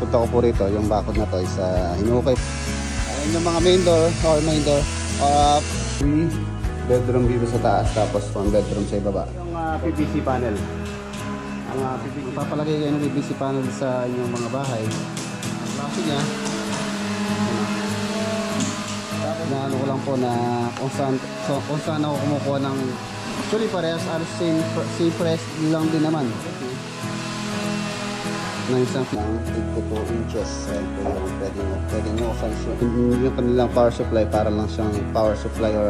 pinunta ko po rito, yung bakod na to is hinukay. Ayun yung mga main door, three bedroom dito sa taas, tapos 1 bedroom sa ibaba. Yung PVC panel. Ang papalagay kayo ng PVC panel sa inyong mga bahay. Ang klase niya, na ano ko lang po na kung saan ako kumukuha ng, actually parehas same price lang din naman. Na isang ng 8 inches, pwede nyo yung kanilang power supply para lang siyang power supply or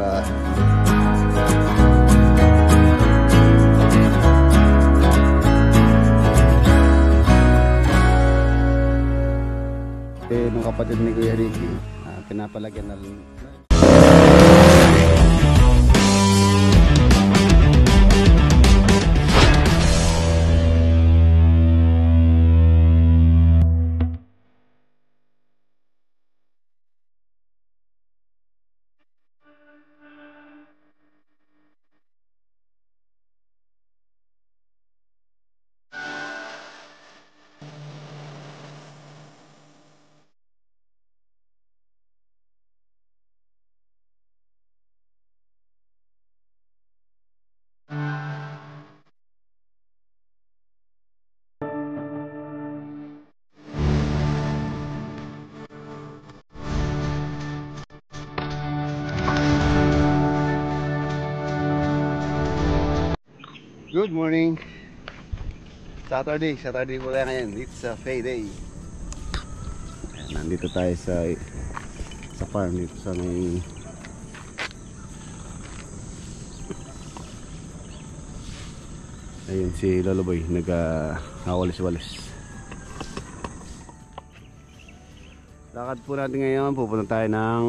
nung kapatid ni Kuya Ricky, pinapalagyan na lang. Good morning. Saturday po tayo ngayon. It's a payday. Nandito tayo sa farm dito sa may ayun si Lolo Boy nag-awalis-walis. Lakad po natin ngayon, pupunta tayo ng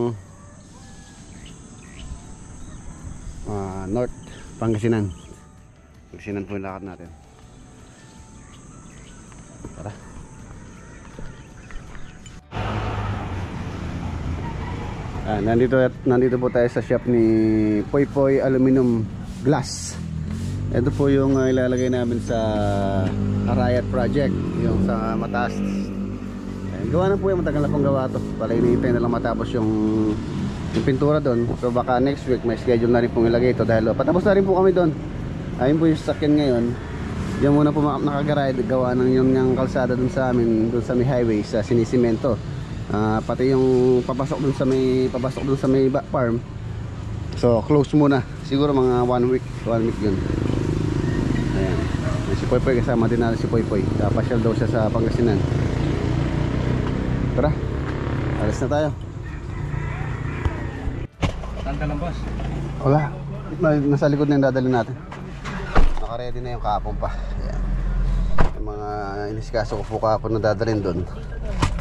North Pangasinan. Pangasinan po yung lakad natin. Tara. Nandito po tayo sa shop ni Poy Poy Aluminum Glass. Ito po yung ilalagay namin sa Arayat project, yung sa mataas. Gawa na po yung matagal na pong gawa to. Pala hinihintay na lang matapos yung pintura doon. So baka next week may schedule na rin pong ilagay ito dahil patapos na rin po kami doon. Ayun po yung sasakyan ngayon. Diyan muna po nakagaride, gawa ng yung kalsada dun sa amin, dun sa may highway, sa sinisimento. Pati yung papasok dun sa may back farm. So close muna. Siguro mga 1 week yun. Ayan. Si Poy Poy, kasama din natin si Poy Poy. Pasyal daw siya sa Pangasinan. Tara, alis na tayo. Saan ka lang, boss? Wala, nasa likod na yung dadalhin natin. Naka-ready na yung kahapon pa. Ayan. Yung mga iniskaso ko po kahapon na dadalhin doon,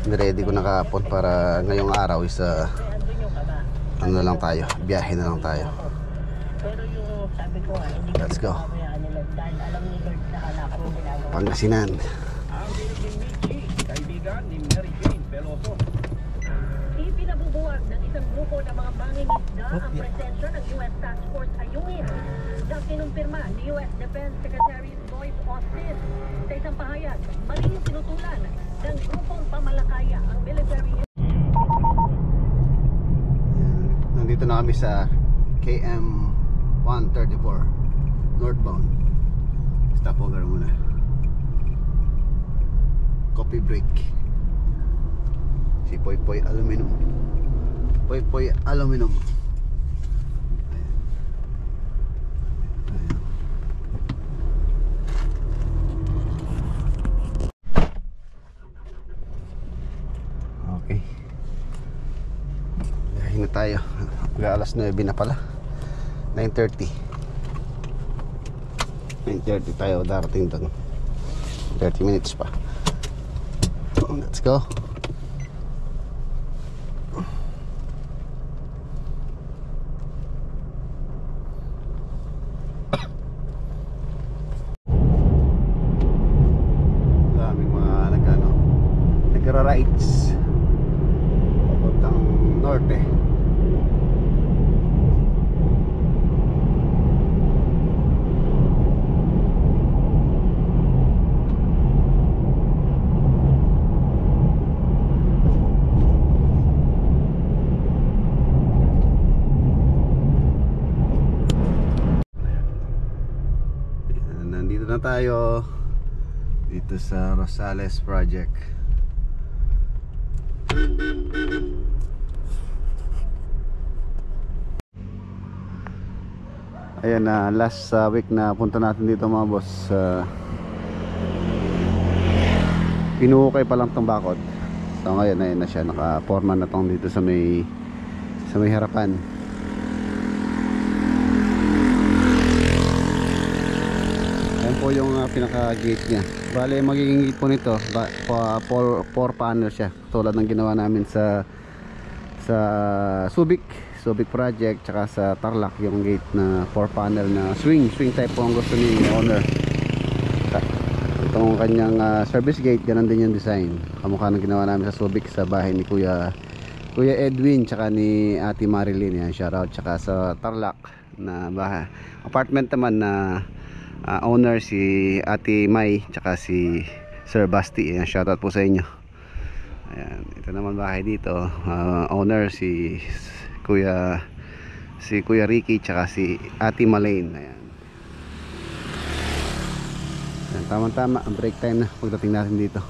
niready ko na kahapon para ngayong araw is ano na lang tayo, biyahe na lang tayo. Let's go. Pangasinan. Ipinabubuwag ng isang grupo ng mga mangingisda ang presensya ng US Task Force Ayungin na kinumpirma ni US Defense Secretary Lloyd Austin. Sa isang pahayag, mali yung tinutulan ng grupong pamalakaya ang military. Nandito na kami sa KM 134 northbound. Stopover muna. Coffee break. Si Poy Poy Aluminum. Poy Poy Aluminum. Okay. Gahin na tayo. Alas 9 na pala. 9:30. 9:30 tayo darating doon. 30 minutes pa. Let's go. Daming mga nagra-rides papuntang norte. na tayo dito sa Rosales project. Ayan na, last week na punta natin dito mga boss. Pinuhukay pa lang tong bakod. So ngayon ayun na siya, naka-forma na tong dito sa may harapan. Ayan po yung pinaka-gate niya. Bale magiging gate po nito, 4 panel siya. Tulad ng ginawa namin sa Subic project, tsaka sa Tarlac, yung gate na 4 panel na swing type po ang gusto ni owner. Itong kanyang service gate, ganun din yung design, kamukha ng ginawa namin sa Subic sa bahay ni Kuya Edwin tsaka ni Ate Marilyn. Yan, shoutout. Tsaka sa Tarlac na bahay, apartment naman na owner si Ate May tsaka si Sir Basti. Yan, shoutout po sa inyo. Ayan, ito naman bahay dito, owner si Kuya Ricky tsaka si Ate Malaine. Ayan. Ayan, tama ang break time na pagdating natin dito.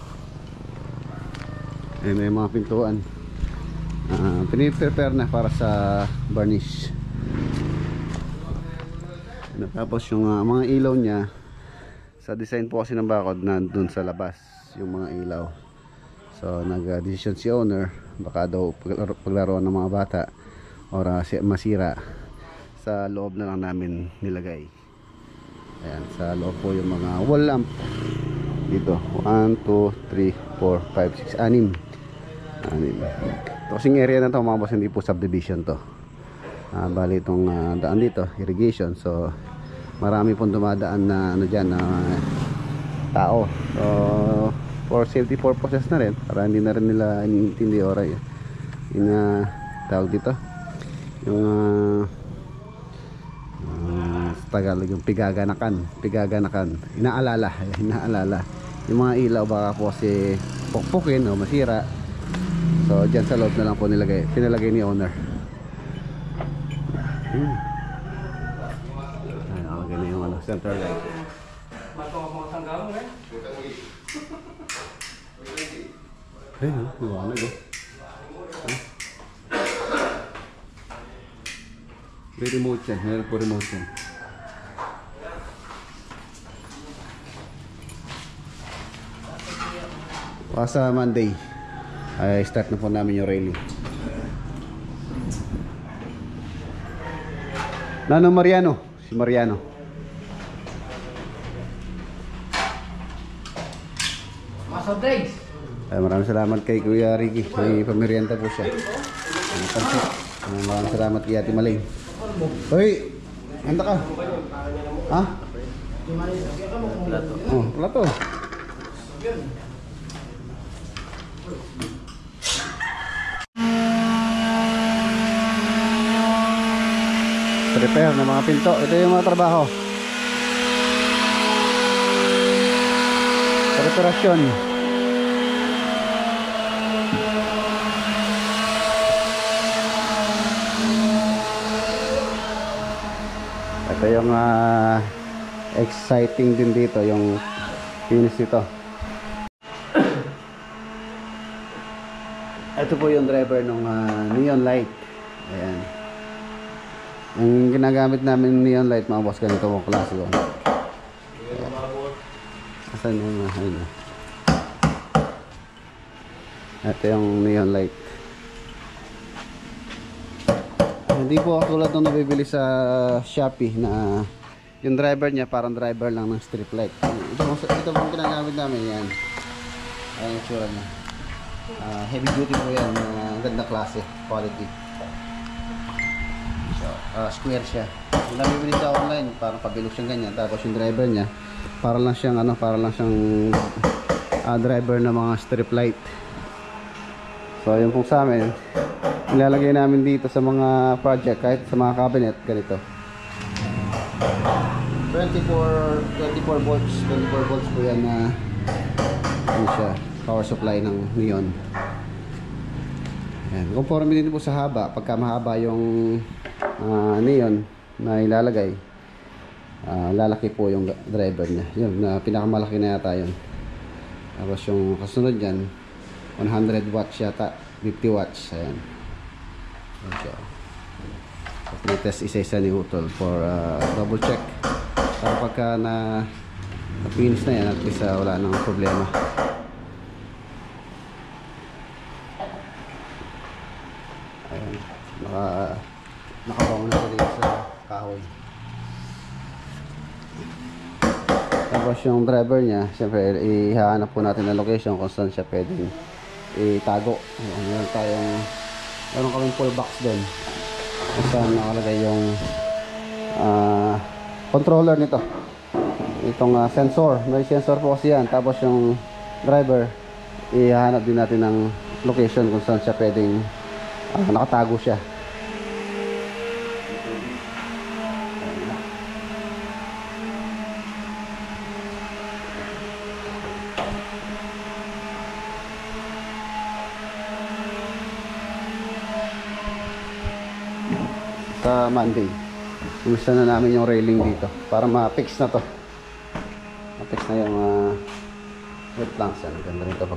Ayan, may mga pintuan, piniprepare na para sa varnish. Tapos yung mga ilaw nya, sa design po kasi ng bakod na dun sa labas yung mga ilaw. So nag-decision si owner, baka daw paglaro ng mga bata or masira, sa loob na lang namin nilagay. Ayan, sa loob po yung mga wall lamp dito. 1, 2, 3, 4, 5, 6, 6 ito kasing area na to mga boss, hindi po subdivision to. Bali itong daan dito, irrigation. So marami pong dumadaan na dyan na tao. So for safety purposes na rin, para hindi na rin nila inintindi oray tawag dito yung Tagalog yung pigaganakan, inaalala yung mga ilaw, baka po kasi pukpukin o masira. So dyan sa loob na lang po pinalagay ni owner. Okay na yung center light. Liwanag may remote yan, meron po remote yan. Sa Monday ay start na po namin yung railing. Nano Mariano? Si Mariano. Maraming salamat kay Kuya Ricky. May pamirienta po siya. Maraming salamat kay Ate Malay. Hoy, handa ka? Ha? Oh, plato. Repair ng mga pinto. Ito yung mga trabaho. Reparasyon. Ito yung exciting din dito, yung finish dito. Ito po yung driver ng neon light. Ayan. Ang ginagamit namin neon light mga boss, ganito ang klase ko. Asan yung ayun. Ito yung neon light. Hindi po tulad nung nabibili sa Shopee na yung driver niya parang driver lang ng strip light. Ito pong ginagamit namin yan. Ayan yung sura niya. Heavy duty po yan, ganda klase, quality. So, square siya. Yung nabibili sa online, parang pabilog siyang ganyan. Tapos yung driver niya, para lang siyang driver ng mga strip light. So yun po sa amin, ilalagay namin dito sa mga project, kahit sa mga cabinet, ganito. 24 volts po yan na ano siya, power supply ng neon. Ayan, conforme din po sa haba. Pagka mahaba yung neon na ilalagay, lalaki po yung driver niya. Yun, pinakamalaki na yata yun. Tapos yung kasunod yan, 100 watts yata, 50 watts. Ayan. Okay. Test isa-isa ni Utol for double check. Para pagka na-finish na yan, at least wala nang problema. Ayan. Nakabangon na sa dito sa kahoy. Tapos yung driver niya, siyempre ihahanap po natin ang location kung saan siya pwedeng itago. Meron kaming full box din kung saan nakalagay yung controller nito, itong sensor. May sensor po kasi yan. Tapos yung driver, ihahanap din natin ng location kung saan siya pwedeng nakatago siya. Sa Monday, gusto na namin yung railing dito para ma-fix na to. Ma-fix na yung wet planks yan. Ganda rin ito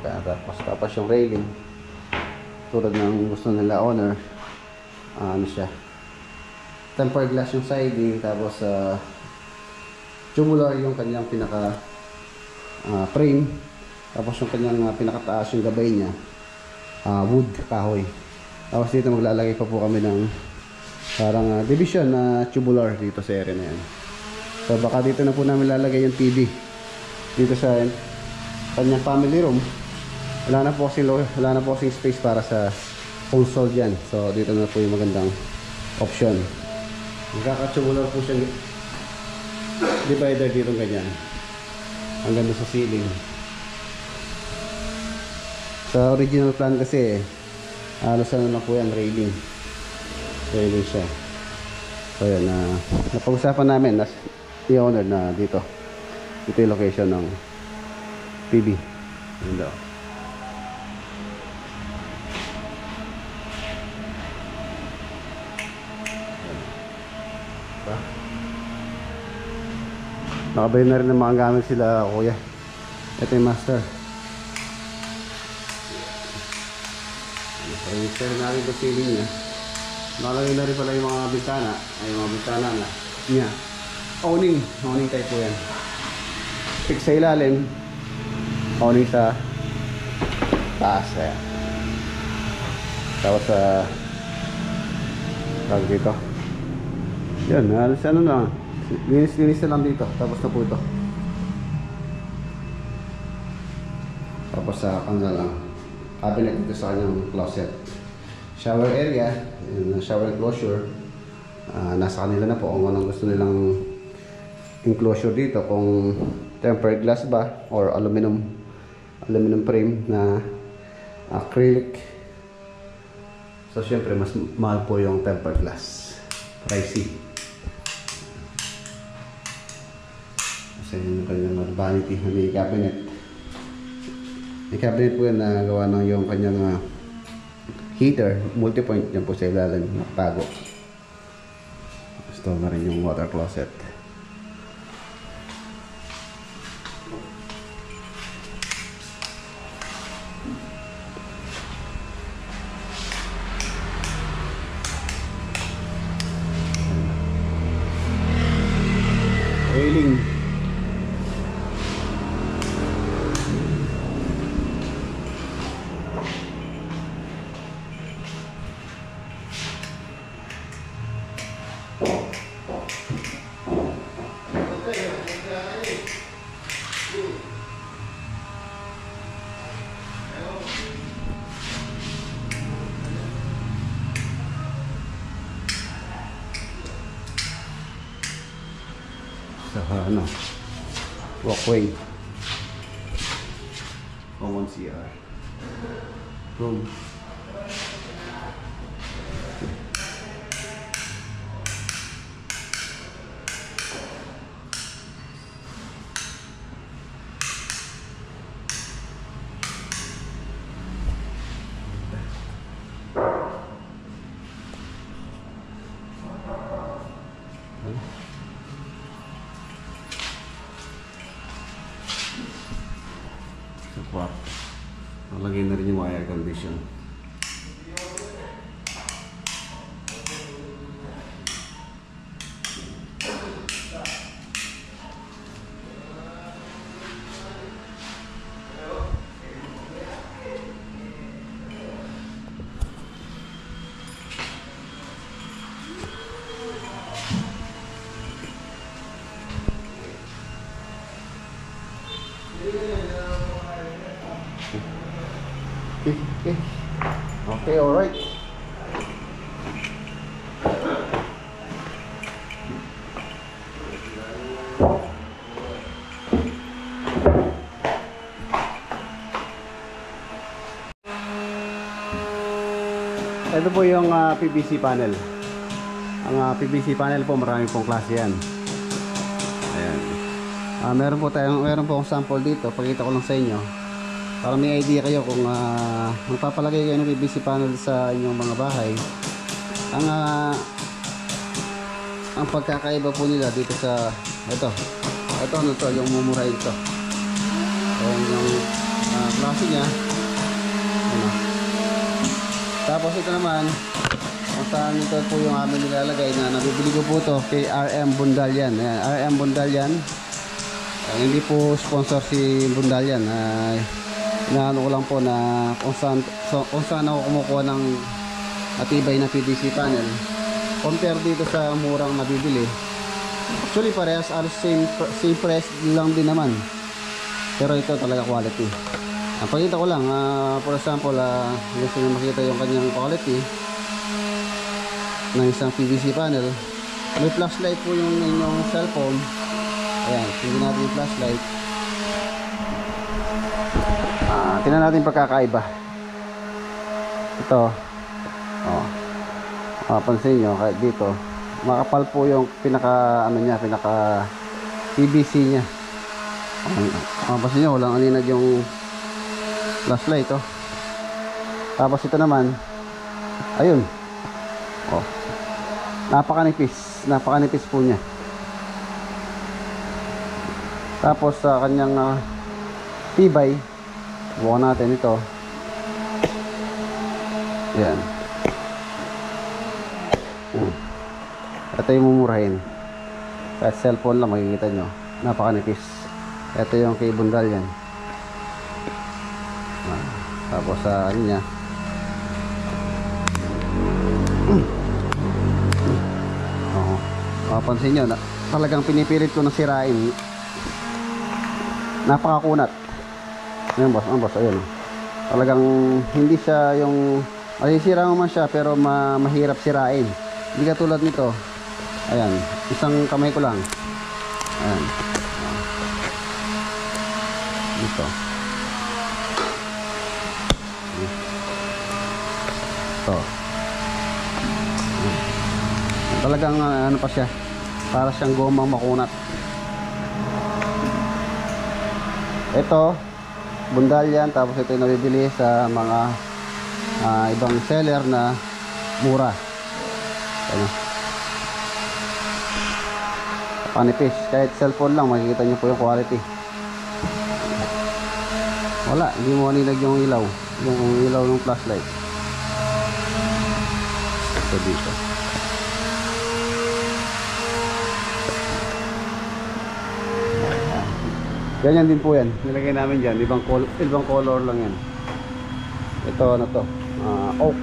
tapos yung railing, tulad ng gusto nila owner, ano siya, tempered glass yung siding. Tapos tubular yung kanyang pinaka frame. Tapos yung kanyang pinakataas yung gabay niya, wood, kahoy. Tapos dito maglalagay pa po kami ng parang division na tubular dito sa area na yan. So baka dito na po namin lalagay yung TV dito sa kanyang family room. Wala na po kasing space para sa console dyan. So dito na po yung magandang option. Magkaka-tubular po siya divider dito ganyan hanggang sa ceiling. Sa original plan kasi halos ano lang po yan, railing siya. So yan, napag-usapan namin na i-owner na dito yung location ng TV. Yun daw. Nakabay na rin ng mga gamit sila kuya. Ito yung master. Install namin yung ceiling niya. Nakalagay na rin pala yung mga bintana. Ay, yung mga bintana na niya. Awning type po yan. Fix sa ilalim, awning sa taas. Ayan. Tapos tawag dito. Yan, ano na, linis na lang dito. Tapos na po ito. Tapos ano na lang, cabinet dito sa kanyang closet. Shower area, shower enclosure, nasa kanila na po kung anong gusto nilang enclosure dito, kung tempered glass ba or aluminum frame na acrylic. So syempre mas mahal po yung tempered glass, pricey. Kasi yung kanyang vanity, may cabinet po yan na gawa ng yung kanyang heater, multi-point dyan po sa ilalim, nakatago. Gusto na rin yung water closet. Railing. Saka walkway, common CR room. Nakalagay na rin yung wire condition. Okay, alright. Ito po yung PVC panel. Ang PVC panel po, marami pong klase yan. Ayan. Meron po akong sample dito. Pakita ko lang sa inyo para may idea kayo kung magpapalagay kayo ng PVC panel sa inyong mga bahay. Ang pagkakaiba po nila dito sa ito yung mumurahin ito. Yung klase nya ano. Tapos ito naman kung saan ito po yung amin nilalagay na nabibili ko po ito kay RM Bundalyan. Ayan, RM Bundalyan. Hindi po sponsor si Bundalyan. Inaano ko lang po na kung saan ako kumukuha ng matibay na PVC panel compare dito sa murang nabibili. Actually parehas same price lang din naman, pero ito talaga quality. Pakita ko lang, for example, gusto nyo makita yung kanyang quality ng isang PVC panel. May flashlight po yung inyong cellphone. Ayan, tingnan natin yung flashlight. Tingnan natin pagkakaiba. Ito. Mapansin nyo, kahit dito, makapal po yung pinaka PVC nya. Mapansin nyo, walang aninag yung flashlight. Tapos ito naman, ayun. Napakanipis po nya. Tapos sa kanyang tibay, buwan natin ito. Yan. Ito yung mumurahin. Kahit cellphone lang makikita nyo, napakanipis. Ito yung kay Bundalyan. Tapos sa ano nya, mapapansin nyo na talagang pinipilit ko na sirain. Napakakunat. Ayun boss, ayun. Talagang hindi siya yung masisira mo man siya, pero mahirap sirain. Hindi katulad nito. Ayan, isang kamay ko lang. Ayan. Ito. Ito. Talagang ano pa siya, para siyang gomang makunat. Ito Bundalyan, tapos ito yung nabibili sa mga ibang seller na mura. Ano? Panipis, kahit cellphone lang makikita nyo po yung quality. Wala, hindi mo nilag yung ilaw ng flashlight. Ito dito. Ganyan din po yan, nilagay namin dyan, ibang color lang yan. Ito ano to, oak.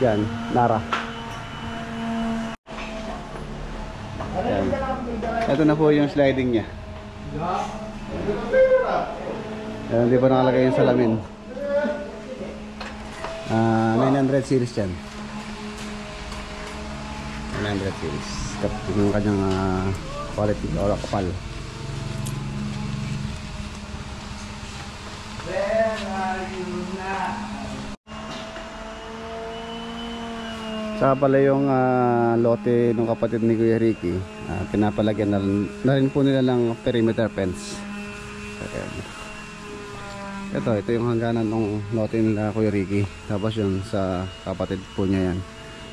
Yan, Nara. Yan. Ito na po yung sliding nya. Yan, hindi pa nakalagay yung salamin. 900 series yan. 900 series. Yung kanyang quality o kapal. Saka pala yung lote ng kapatid ni Kuya Ricky, pinapalagyan na rin po nila ng perimeter fence. Ito yung hangganan ng lote nila Kuya Ricky. Tapos yun sa kapatid po niya yan,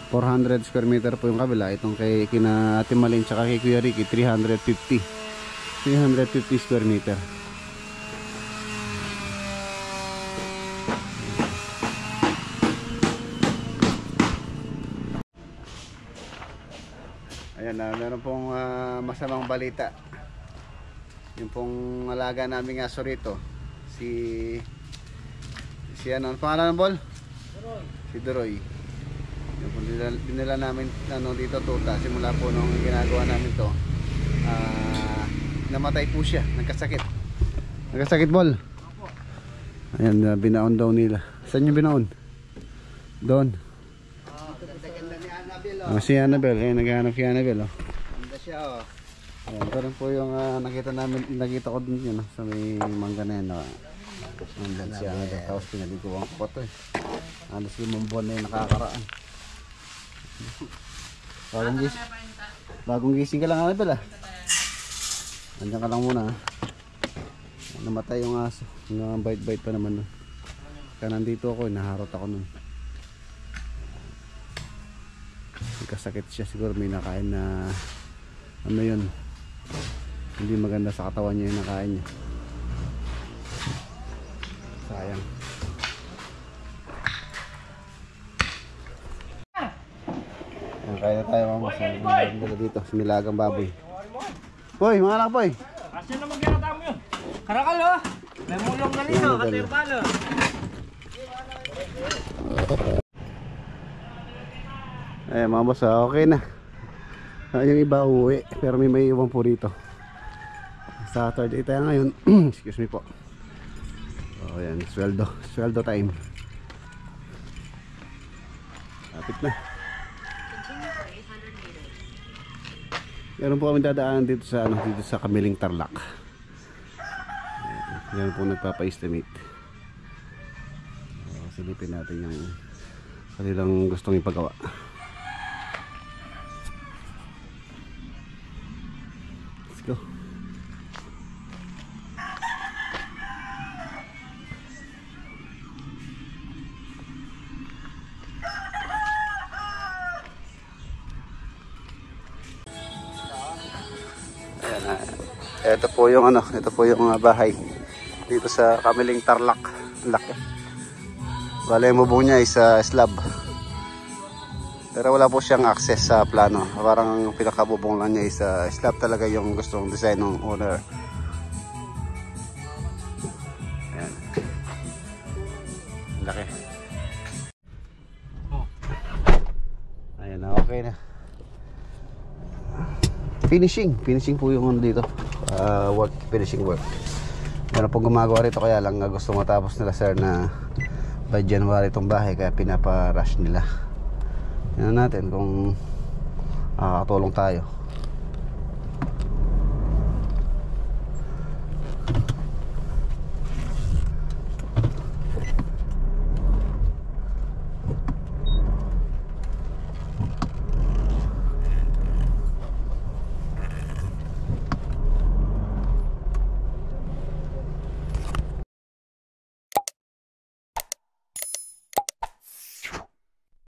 400 square meter po yung kabila. Itong kina Ate Malin tsaka kay Kuya Ricky, 350 square meter. Ayan na, meron pong masamang balita. Yung pong alaga namin aso rito, si ano, ang pangalan ng Bol? Duroy. Si Duroy. Yung pong dinala namin ano, dito tuta, simula po nung ginagawa namin to, namatay po siya, nagkasakit. Nagkasakit, Bol? Opo. Ayan, binaon daw nila. Saan yung binaon? Doon. Si Annabelle, naghahanap si Annabelle, oh. Ganda siya, oh. Ayan, ito rin po yung nakita ko din yun, sa may mangga na yan, nandun si Annabelle, tapos pinaliguan ko ito, alas 5 buwan na yung nakakaraan. Bagong gising ka lang, Annabelle, andyan ka lang muna, namatay yung aso, bite pa naman nun. Kaya nandito ako, naharot ako nun. Nagkasakit siya, siguro may nakain na ano yun, hindi maganda sa katawan niya yung nakain niya. Sayang. Ayan, kaya na tayo mama sa dito, sinilagang baboy. Hoy, mga anak boy, Asya naman ginata mo yun. Karakal, oh. May mulong na nito, katirpalo. ayan mga boss, okay na. Yung iba uwi, pero may iwan po rito. Saturday tayo ngayon. Excuse me po. Oh, ayan, sweldo time. Lapit na. Meron po kami dadaanan dito sa Kamiling Tarlac. Ayan po nagpapa-estimate. Silipin natin yung kanilang gustong ipagawa. Let's go. Ito po yung bahay dito sa Kamiling Tarlac. Laki. Bale yung bubong niya is slab. Pero wala po siyang access sa plano. Parang pinakabubong lang niya is slab talaga yung gustong design ng owner. Ayan. Laki. Ayan na, okay na. Finishing po yung dito. Finishing work. Meron pong gumagawa rito, kaya lang gusto matapos nila sir na by January itong bahay, kaya pinapa-rush nila. Tingnan natin kung makakatulong tayo.